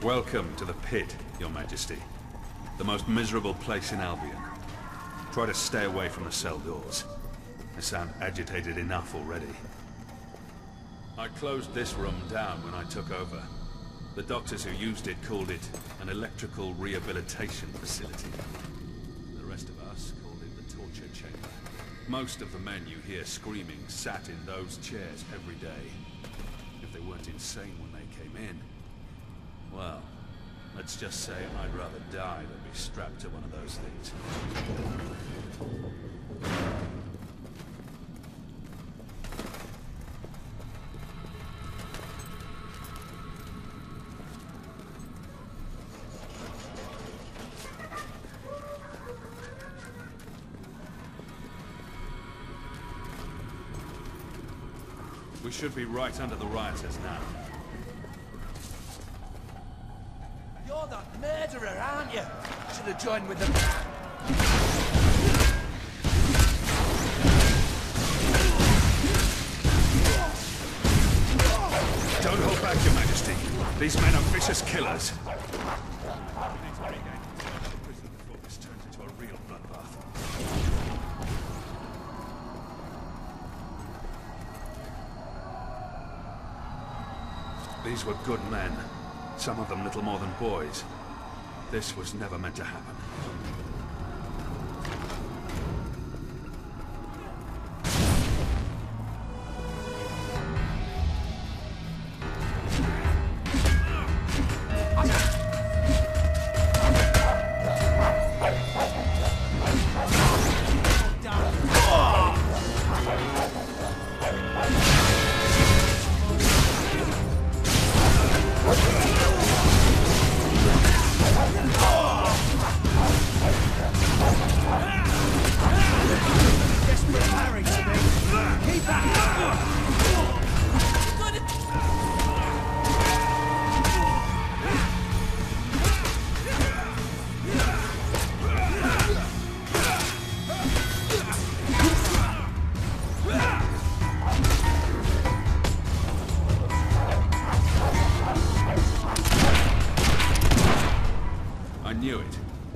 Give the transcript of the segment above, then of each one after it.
Welcome to the pit, Your Majesty. The most miserable place in Albion. Try to stay away from the cell doors. I sound agitated enough already. I closed this room down when I took over. The doctors who used it called it an electrical rehabilitation facility. The rest of us called it the torture chamber. Most of the men you hear screaming sat in those chairs every day. If they weren't insane when they came in, well, let's just say I'd rather die than be strapped to one of those things. We should be right under the rioters now. You're that murderer, aren't you? Should have joined with them. Don't hold back, Your Majesty. These men are vicious killers. We need to regain the prison before this turns into a real bloodbath. These were good men. Some of them little more than boys. This was never meant to happen.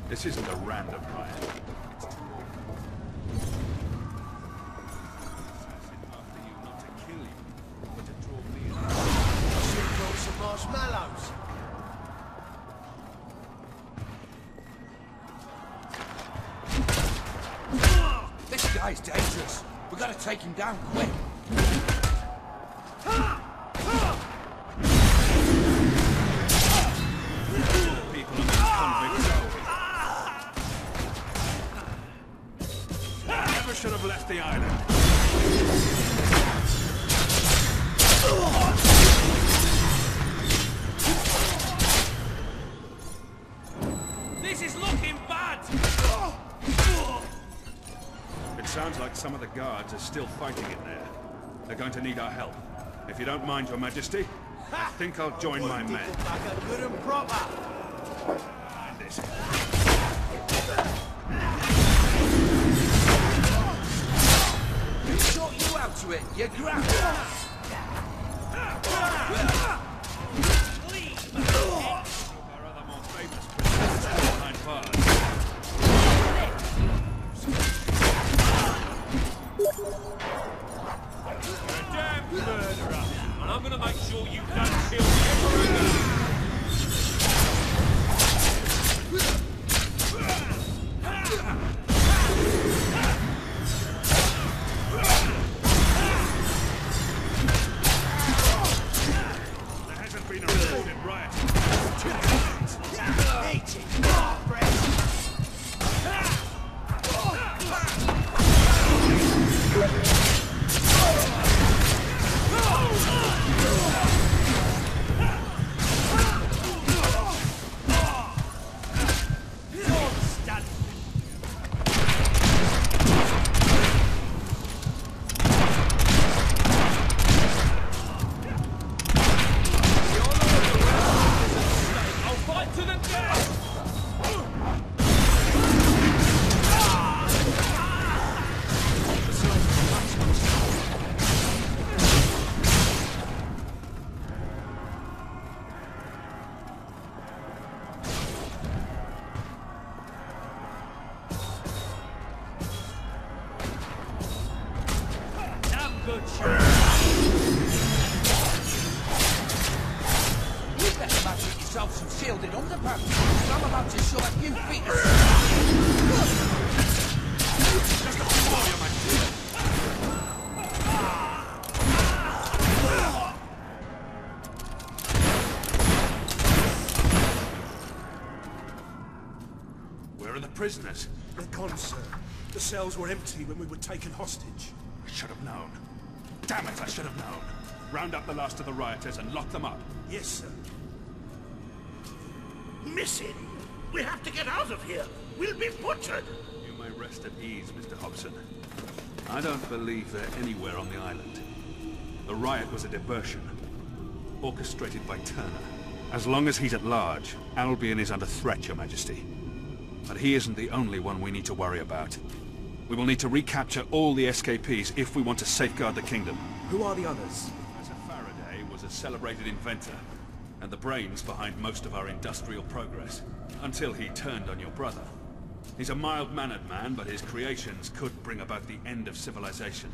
This isn't a random riot. After you, not to kill you, but to draw me in. I should have brought some marshmallows. This guy's dangerous. We gotta take him down quick. Should have left the island. This is looking bad. It sounds like some of the guards are still fighting in there. They're going to need our help. If you don't mind, Your Majesty, I think I'll join my men. Back a good and proper. Mind this. Sort you out to it, you grab. Our other more famous princesses behind bars. You're a damn murderer, and I'm gonna make sure you don't kill me ever again. gilded underpants. I'm about to show a few feet. Just a few more, Your Majesty. Where are the prisoners? They're gone, sir. The cells were empty when we were taken hostage. I should have known. Damn it, I should have known. Round up the last of the rioters and lock them up. Yes, sir. Missing? We have to get out of here. We'll be butchered. You may rest at ease, Mr. Hobson. I don't believe they're anywhere on the island. The riot was a diversion, orchestrated by Turner. As long as he's at large, Albion is under threat, Your Majesty. But he isn't the only one we need to worry about. We will need to recapture all the escapees if we want to safeguard the kingdom. Who are the others? Professor Faraday was a celebrated inventor, and the brains behind most of our industrial progress, until he turned on your brother. He's a mild-mannered man, but his creations could bring about the end of civilization.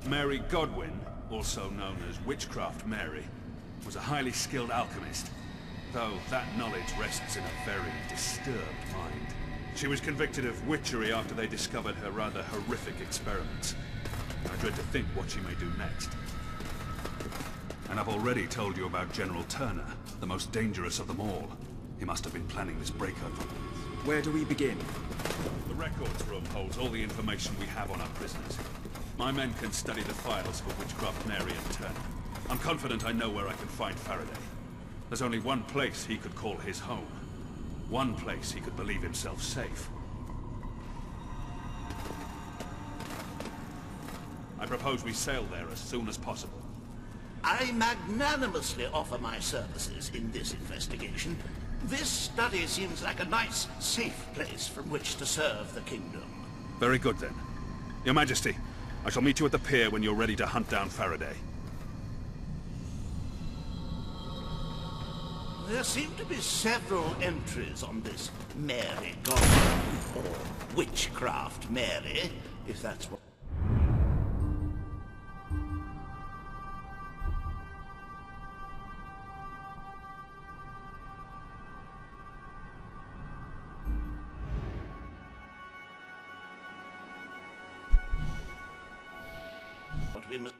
Mary Godwin, also known as Witchcraft Mary, was a highly skilled alchemist, though that knowledge rests in a very disturbed mind. She was convicted of witchery after they discovered her rather horrific experiments. I dread to think what she may do next. And I've already told you about General Turner, the most dangerous of them all. He must have been planning this breakover. Where do we begin? The records room holds all the information we have on our prisoners. My men can study the files for Witchcraft Mary and Turner. I'm confident I know where I can find Faraday. There's only one place he could call his home. One place he could believe himself safe. I propose we sail there as soon as possible. I magnanimously offer my services in this investigation. This study seems like a nice, safe place from which to serve the kingdom. Very good, then. Your Majesty, I shall meet you at the pier when you're ready to hunt down Faraday. There seem to be several entries on this Mary Godwin, or Witchcraft Mary, if that's what... What we must...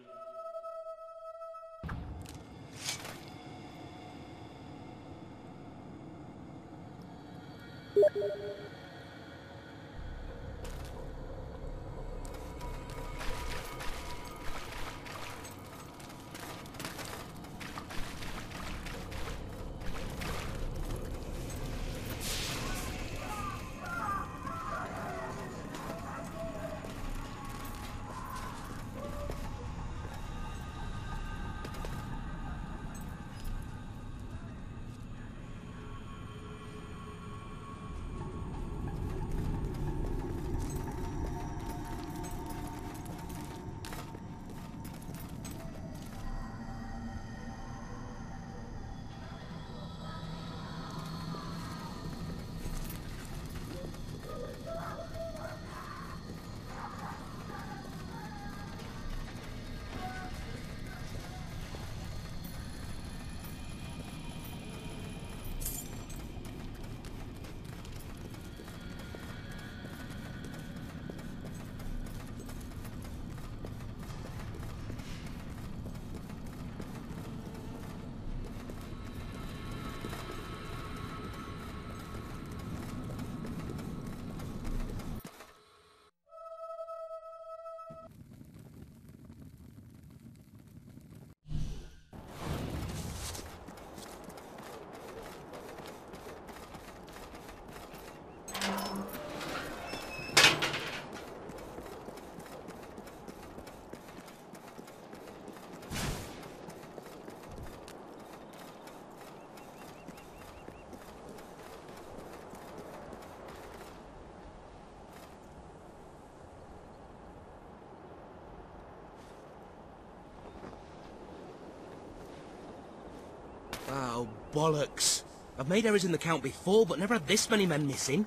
Oh, bollocks. I've made errors in the count before, but never had this many men missing.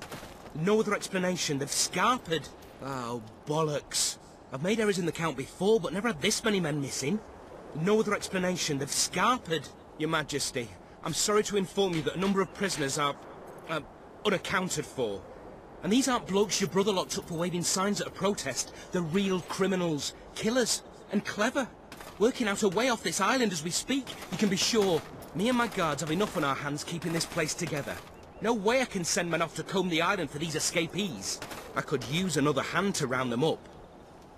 No other explanation. They've scarpered. Oh, bollocks. I've made errors in the count before, but never had this many men missing. No other explanation. They've scarpered. Your Majesty, I'm sorry to inform you that a number of prisoners are, unaccounted for. And these aren't blokes your brother locked up for waving signs at a protest. They're real criminals, killers, and clever. Working out a way off this island as we speak. You can be sure, me and my guards have enough on our hands keeping this place together. No way I can send men off to comb the island for these escapees. I could use another hand to round them up.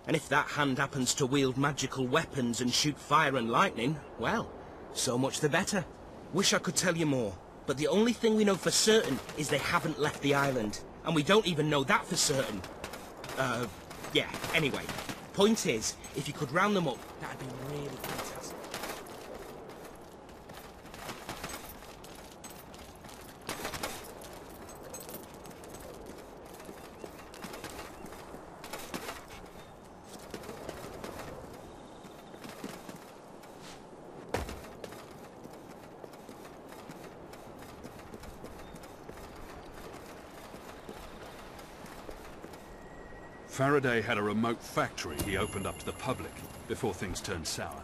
And if that hand happens to wield magical weapons and shoot fire and lightning, well, so much the better. Wish I could tell you more, but the only thing we know for certain is they haven't left the island. And we don't even know that for certain. Yeah, anyway. Point is, if you could round them up, that'd be really fantastic. Faraday had a remote factory he opened up to the public before things turned sour.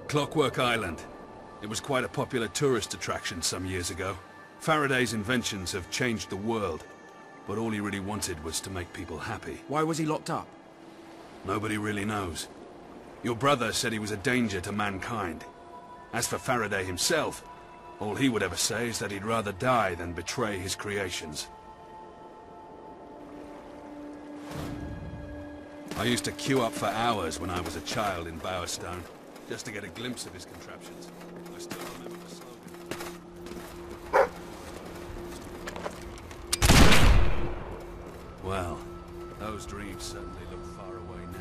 Clockwork Island. It was quite a popular tourist attraction some years ago. Faraday's inventions have changed the world. But all he really wanted was to make people happy. Why was he locked up? Nobody really knows. Your brother said he was a danger to mankind. As for Faraday himself, all he would ever say is that he'd rather die than betray his creations. I used to queue up for hours when I was a child in Bowerstone, just to get a glimpse of his contraptions. I still remember the slogan. Well, those dreams certainly look far away now.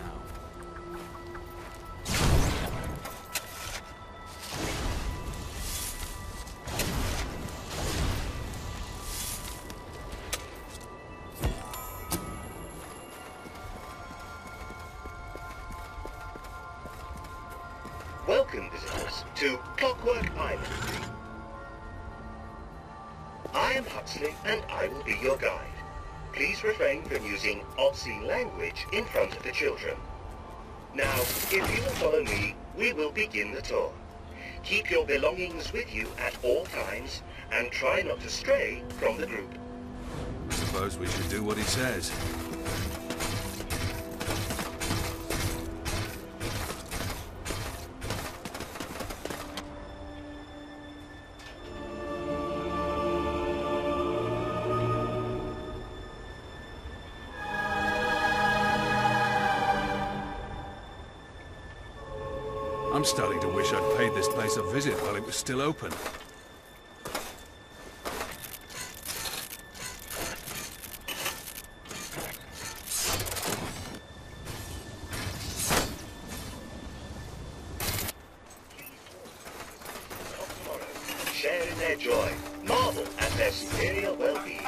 Welcome, visitors, to Clockwork Island. I am Huxley, and I will be your guide. Please refrain from using obscene language in front of the children. Now, if you will follow me, we will begin the tour. Keep your belongings with you at all times, and try not to stray from the group. I suppose we should do what he says. I'm starting to wish I'd paid this place a visit while it was still open. Share in their joy, marvel at their superior well-being.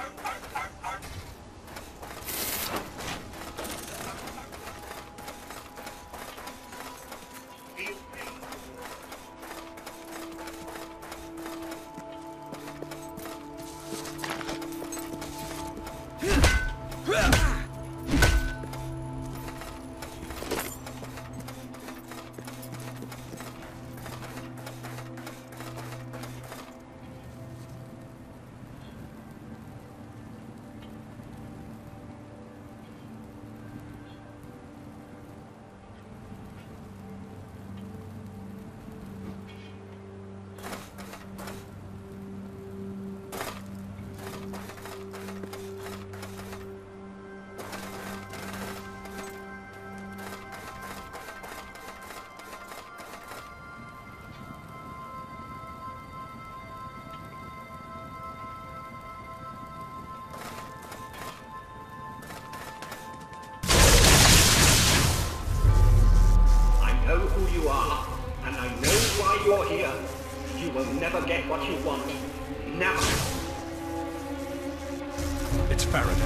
You are, and I know why you're here. You will never get what you want. Never. It's Faraday.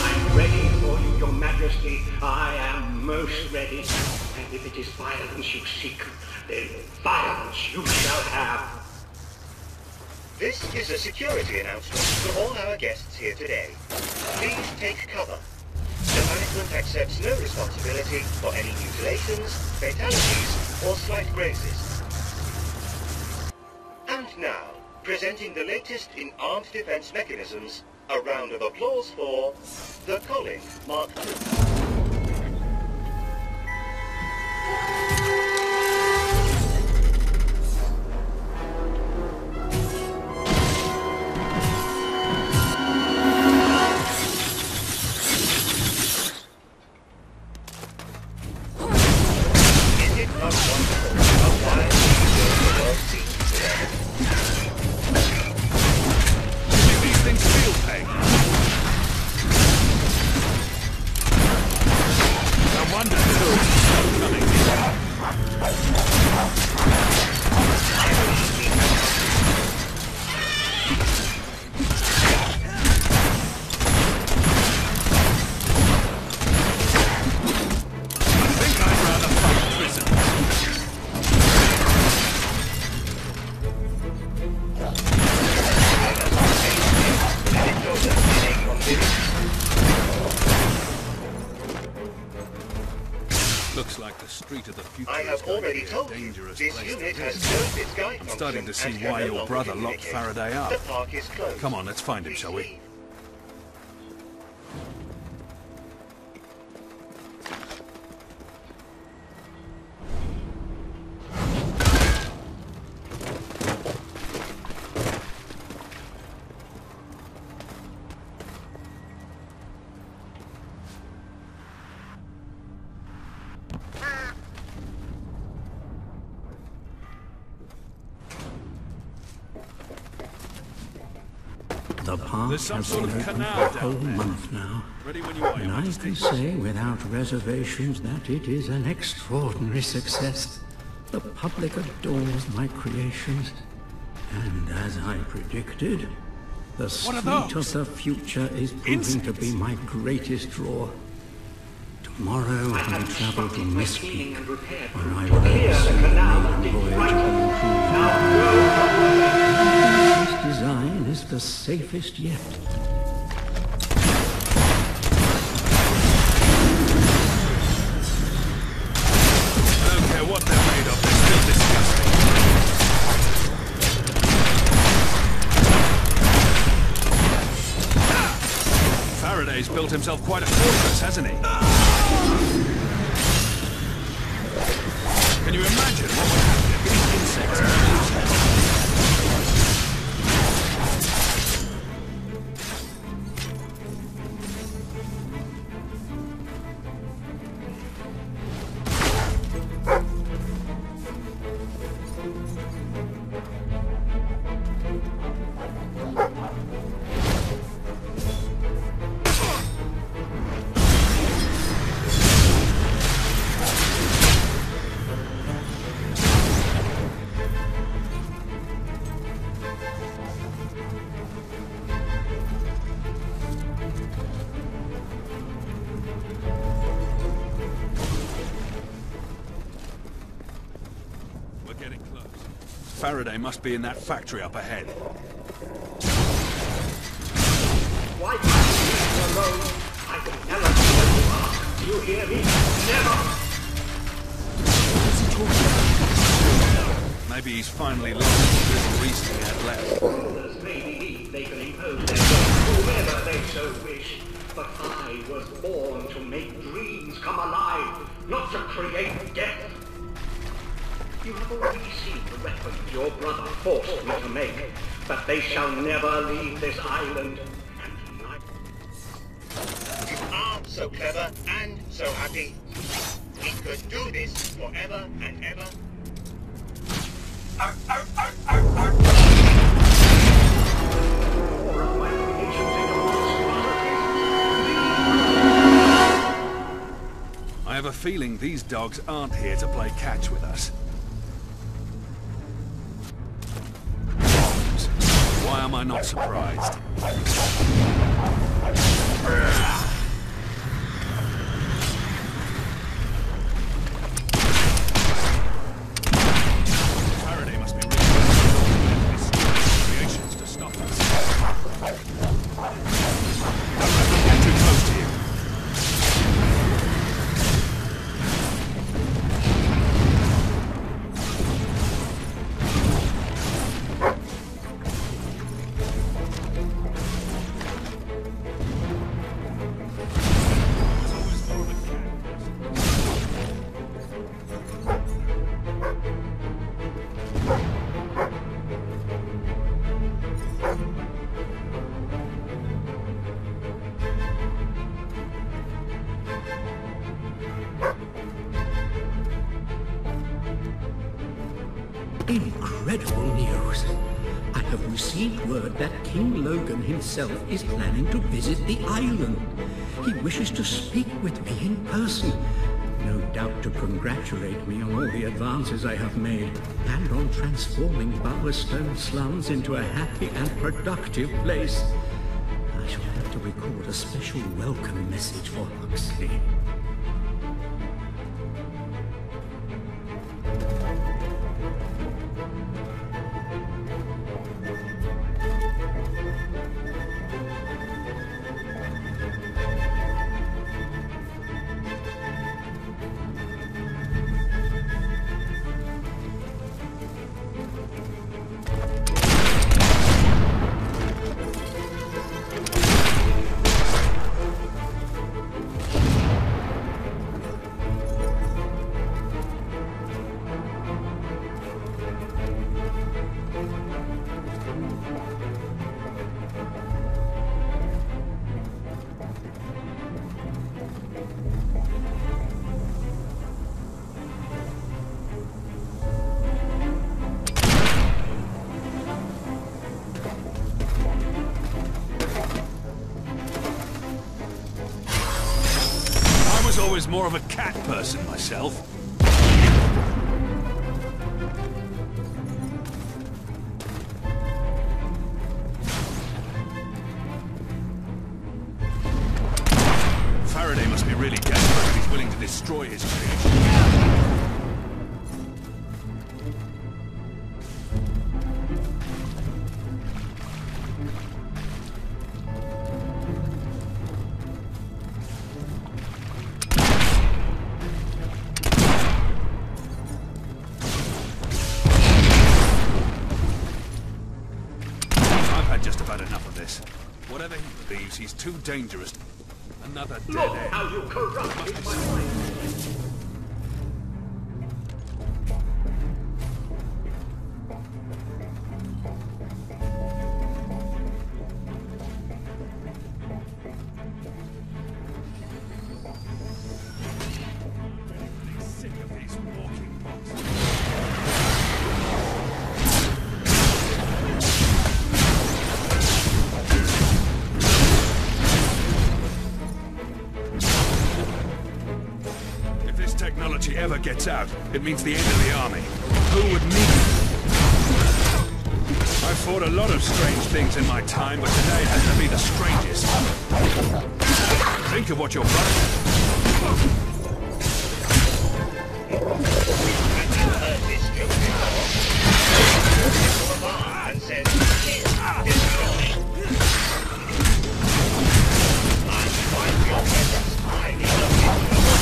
I'm ready for you, Your Majesty. I am most ready. And if it is violence you seek, then violence you shall have. This is a security announcement for all our guests here today. Please take cover. The management accepts no responsibility for any mutilations, fatalities, or slight grazes. And now, presenting the latest in armed defense mechanisms, a round of applause for the Colin Mark II. I'm starting to see why your brother locked Faraday up. Come on, let's find him, shall we? The park has been open for a whole month now, and I can say without reservations that it is an extraordinary success. The public adores my creations, and as I predicted, the street of the future is proving to be my greatest draw. Tomorrow I travel to Mist Peak, where I will oversee the maiden voyage of the improved. This design is the safest yet. I don't care what they're made of, they're still disgusting. Faraday's built himself quite a fortress, hasn't he? Can you imagine what would happen if these insects lose him? Faraday must be in that factory up ahead. Why can't you leave me alone? I will never be where you are. You hear me? Never! Maybe he's finally lost the little reason he had left. Rulers may believe they can impose their will whomever they so wish. But I was born to make dreams come alive, not to create death. You have already seen the weapons your brother forced me to make, but they shall never leave this island. And tonight... You are so clever and so happy. We could do this forever and ever. More of my creations in your I have a feeling these dogs aren't here to play catch with us. Why am I not surprised? Incredible news. I have received word that King Logan himself is planning to visit the island. He wishes to speak with me in person. No doubt to congratulate me on all the advances I have made, and on transforming Bowerstone slums into a happy and productive place. I shall have to record a special welcome message for Huxley. More of a cat person myself. Faraday must be really desperate if he's willing to destroy his creation. Whatever he believes, he's too dangerous. Another dead Look end. how you corrupted my mind. Sick of these walking boxes. Technology ever gets out, it means the end of the army. Who would need it? I've fought a lot of strange things in my time, but today has to be the strangest. Think of what your brother... Have you heard this joke before? And says, destroy. I find your presence highly unusual.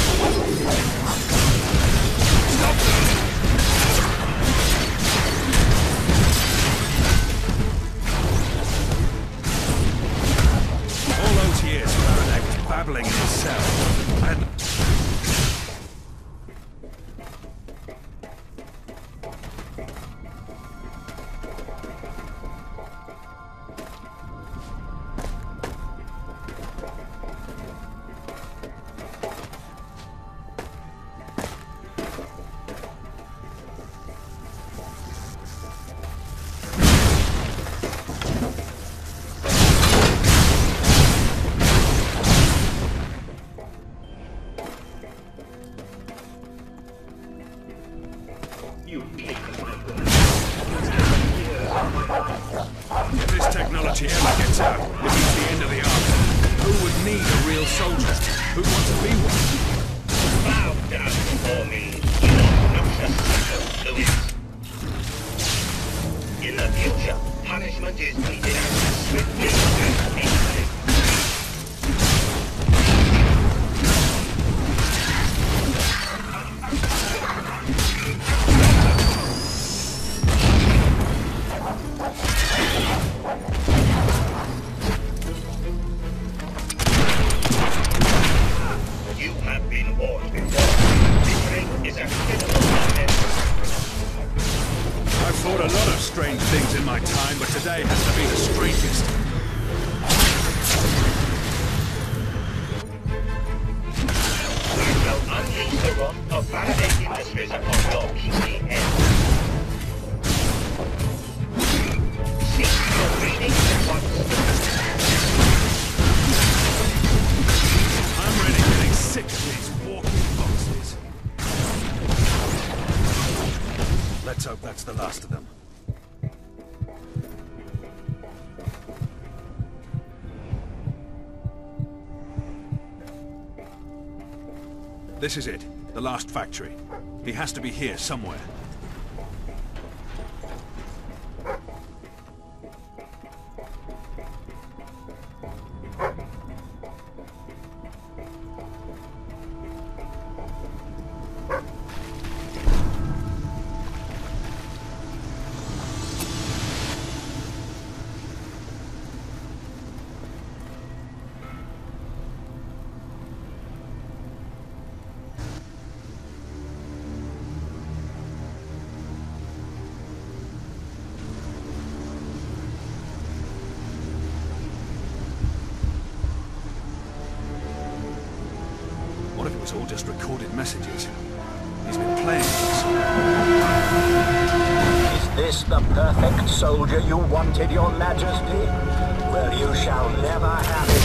All those years, Faraday was babbling in his cell. And... If this technology ever gets out, it means the end of the army. Who would need a real soldier? Who'd want to be one? Bow down before me, you obnoxious Louis. In the future, punishment is meted out swiftly and painfully. You have been warned before. Victory is a critical moment. I've fought a lot of strange things in my time, but today has to be the strangest. We shall unleash the wrath of Faraday industries upon your PC head. Let's hope that's the last of them. This is it. The last factory. He has to be here somewhere. It's all just recorded messages. He's been playing this. Is this the perfect soldier you wanted, Your Majesty? Well, you shall never have it.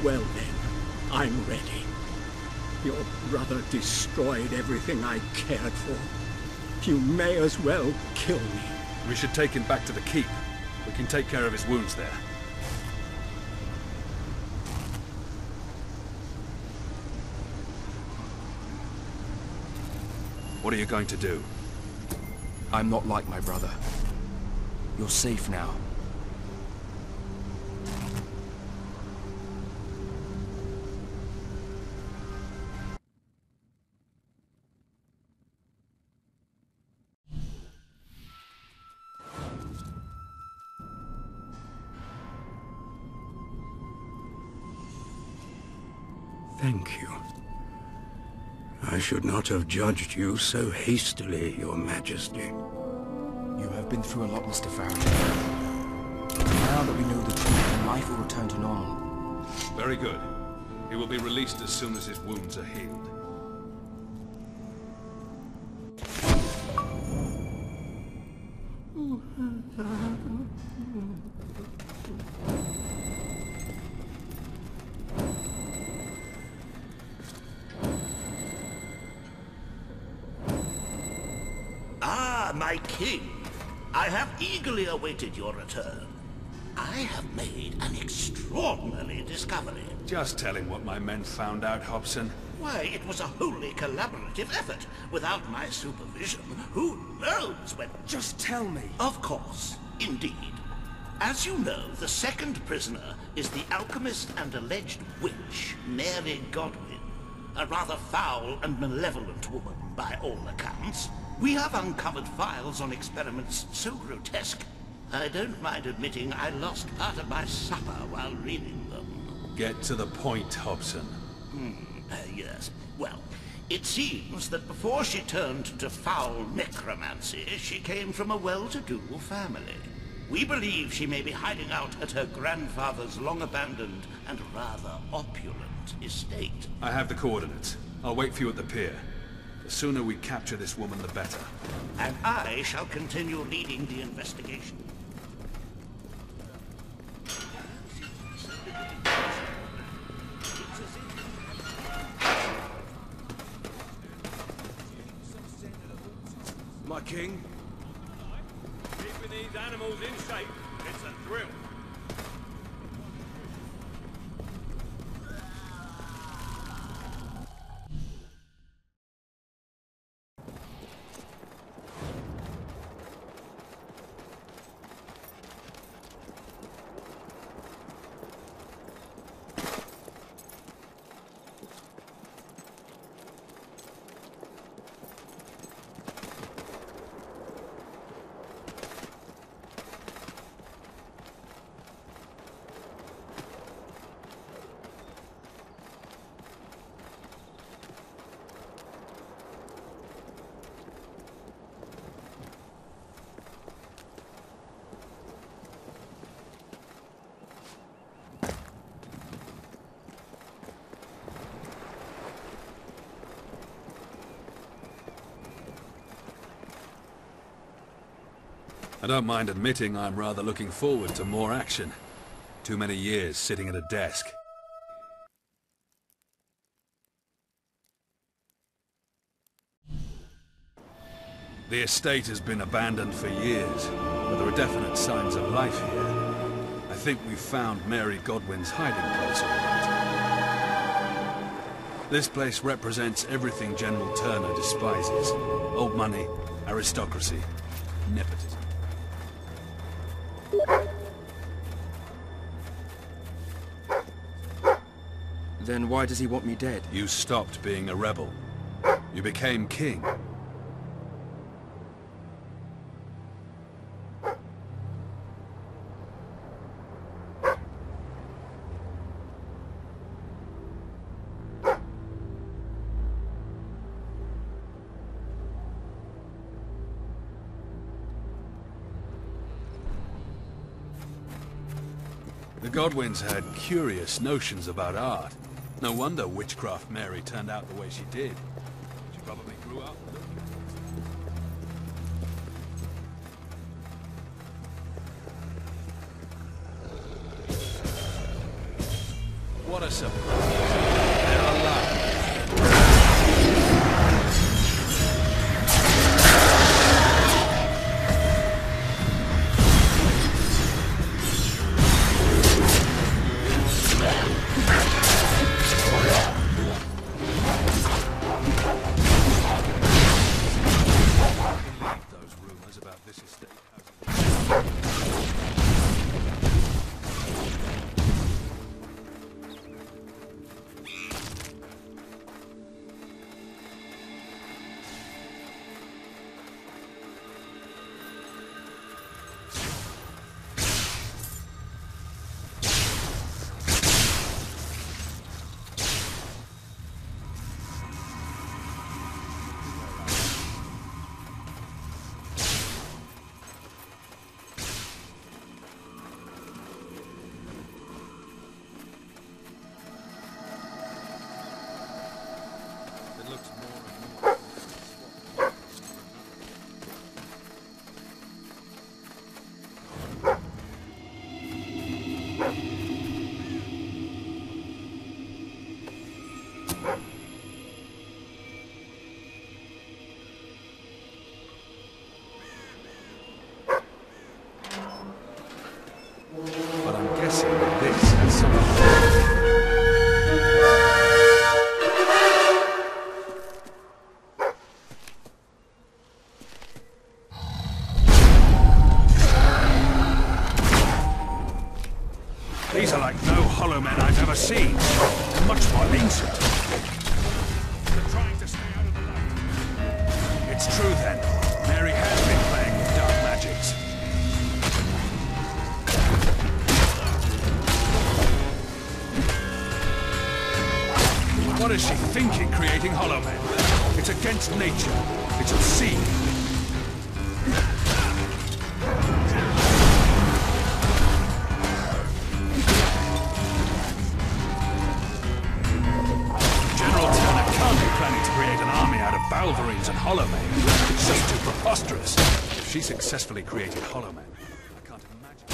Well then, I'm ready. Your brother destroyed everything I cared for. You may as well kill me. We should take him back to the keep. We can take care of his wounds there. What are you going to do? I'm not like my brother. You're safe now. Thank you. I should not have judged you so hastily, Your Majesty. You have been through a lot, Mr. Farron. Now that we know the truth, life will return to normal. Very good. He will be released as soon as his wounds are healed. My king, I have eagerly awaited your return. I have made an extraordinary discovery. Just tell him what my men found out, Hobson. Why, it was a wholly collaborative effort. Without my supervision, who knows when... Just tell me. Of course, indeed. As you know, the second prisoner is the alchemist and alleged witch, Mary Godwin. A rather foul and malevolent woman, by all accounts. We have uncovered files on experiments so grotesque, I don't mind admitting I lost part of my supper while reading them. Get to the point, Hobson. Yes. Well, it seems that before she turned to foul necromancy, she came from a well-to-do family. We believe she may be hiding out at her grandfather's long-abandoned and rather opulent estate. I have the coordinates. I'll wait for you at the pier. The sooner we capture this woman, the better. And I shall continue leading the investigation. animals in shape. It's a thrill. I don't mind admitting I'm rather looking forward to more action. Too many years sitting at a desk. The estate has been abandoned for years, but there are definite signs of life here. I think we've found Mary Godwin's hiding place all right. This place represents everything General Turner despises. Old money, aristocracy, nepotism. Then why does he want me dead? You stopped being a rebel. You became king. The Godwins had curious notions about art. No wonder witchcraft Mary turned out the way she did. She probably grew up looking at it. What a surprise. They're alive. But I'm guessing that this has These are like no hollow men I've ever seen. They're much more ancient. They're trying to stay out of the light. It's true then. Mary has been playing with dark magics. What is she thinking, creating hollow men? It's against nature. It's obscene. Balverines and hollow men. It's just too preposterous. If she successfully created hollow men, I can't imagine.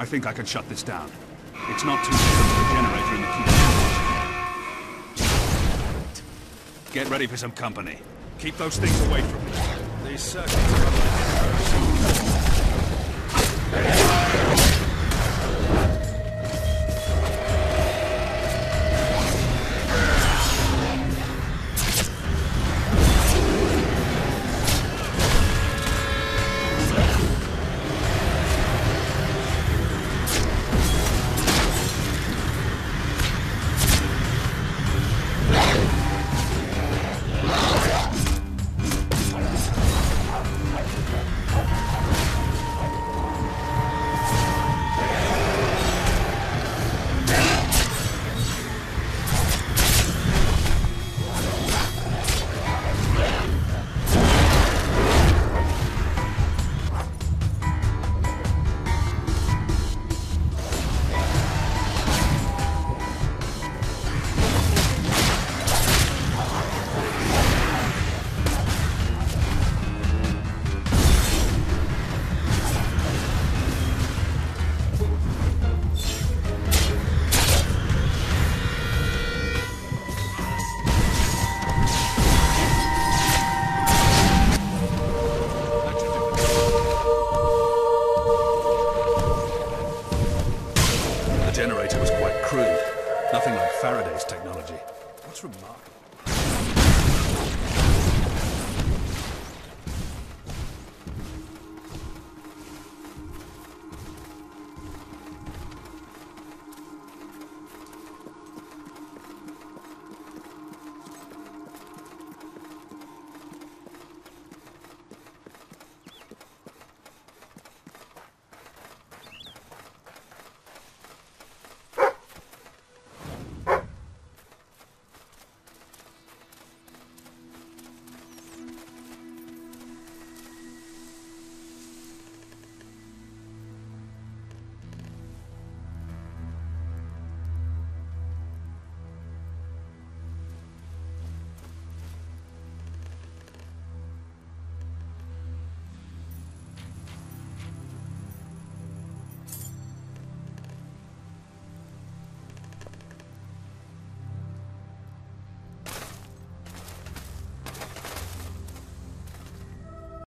I think I can shut this down. It's not too close to the generator in the key. Get ready for some company. Keep those things away from me. These circuits are unlike The generator was quite crude. Nothing like Faraday's technology. What's remarkable